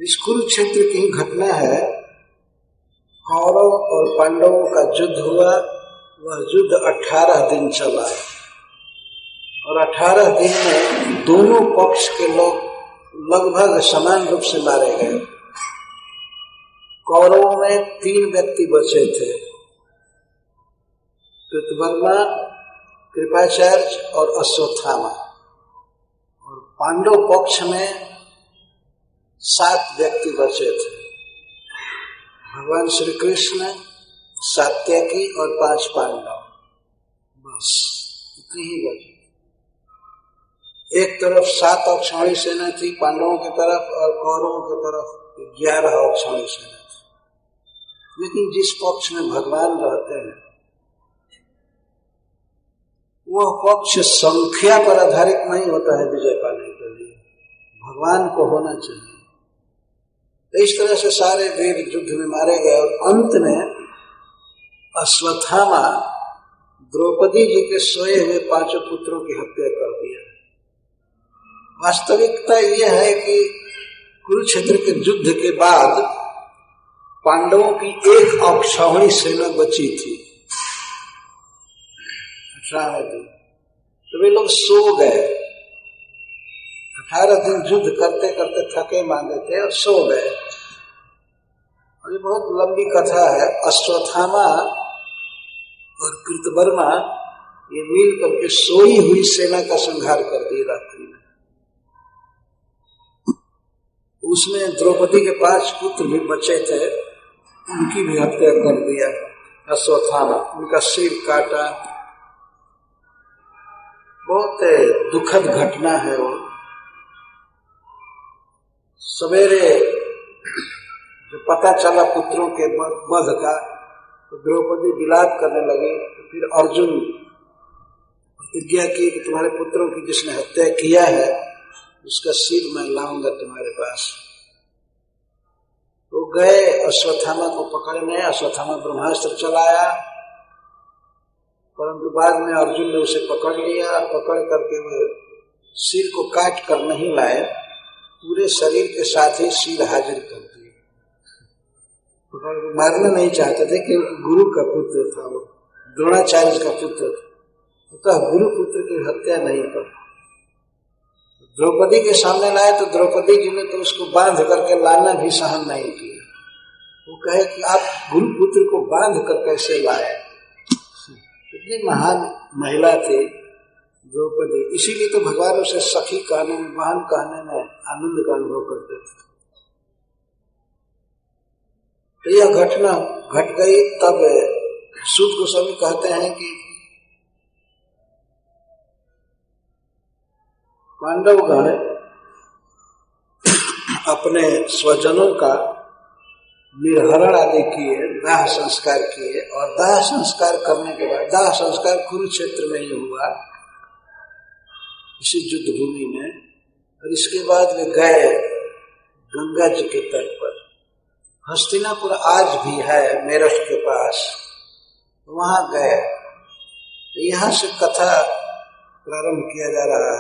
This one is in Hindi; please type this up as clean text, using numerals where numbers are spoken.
इस कुरुक्षेत्र की घटना है। कौरव और पांडवों का युद्ध हुआ। वह युद्ध 18 दिन चला और 18 दिन में दोनों पक्ष के लोग लगभग समान रूप से मारे गए। कौरवों में 3 व्यक्ति बचे थे, कृतवर्मा, कृपाचार्य और अश्वत्थामा। और पांडव पक्ष में 7 व्यक्ति बचे थे, भगवान श्री कृष्ण, सात्यकी और 5 पांडव। बस इतनी ही बचे। एक तरफ 7 अक्षौहिणी सेना थी पांडवों की तरफ और कौरवों की तरफ 11 अक्षौहिणी सेना थी। लेकिन जिस पक्ष में भगवान रहते हैं वह पक्ष संख्या पर आधारित नहीं होता है विजय पाने के लिए, भगवान को होना चाहिए। तो इस तरह से सारे वीर युद्ध में मारे गए और अंत में अश्वत्थामा द्रौपदी जी के सोए हुए 5 पुत्रों की हत्या कर दिया। वास्तविकता यह है कि कुरुक्षेत्र के युद्ध के बाद पांडवों की 1 अक्षौहिणी सेना बची थी 18 दिन। तो वे लोग सो गए। 18 दिन युद्ध करते करते थके मांदे थे और सो गए। और ये बहुत लंबी कथा है। अश्वत्थामा और कृतवर्मा ये मिल करके सोई हुई सेना का संहार कर दिए रात्रि में। उसमें द्रौपदी के 5 पुत्र भी बचे थे, उनकी भी हत्या कर दिया अश्वत्थामा, उनका सिर काटा। बहुत दुखद घटना है वो। सवेरे जब पता चला पुत्रों के वध का तो द्रौपदी विलाप करने लगी। तो फिर अर्जुन प्रतिज्ञा की कि तुम्हारे पुत्रों की जिसने हत्या किया है उसका सिर मैं लाऊंगा तुम्हारे पास। तो गए अश्वत्थामा को पकड़ने। अश्वत्थामा ब्रह्मास्त्र चलाया, परंतु बाद में अर्जुन ने उसे पकड़ लिया। पकड़ करके वो सिर को काट कर नहीं लाए, पूरे शरीर के साथ ही सिर हाजिर कर दिए। मारना नहीं चाहते थे कि गुरु का पुत्र था, वो द्रोणाचार्य का पुत्र था, तो गुरु पुत्र की हत्या नहीं कर। द्रौपदी के सामने लाए तो द्रौपदी जी ने तो उसको बांध करके लाना भी सहन नहीं किया। वो कहे कि आप गुरु पुत्र को बांध कर कैसे लाए। इतनी महान महिला थी द्रौपदी, इसीलिए तो भगवान उसे सखी कहने में, बहन कहने में आनंद का अनुभव करते थे। तो यह घटना घट गई। तब सूत गोस्वामी कहते हैं कि पांडवगण अपने स्वजनों का निर्हरण आदि किए, दाह संस्कार किए। और दाह संस्कार करने के बाद, दाह संस्कार कुरुक्षेत्र में ही हुआ, इसी युद्ध भूमि में। और इसके बाद वे गए गंगा जी के तट पर। हस्तिनापुर आज भी है मेरठ के पास, वहां गए। यहाँ से कथा प्रारंभ किया जा रहा है।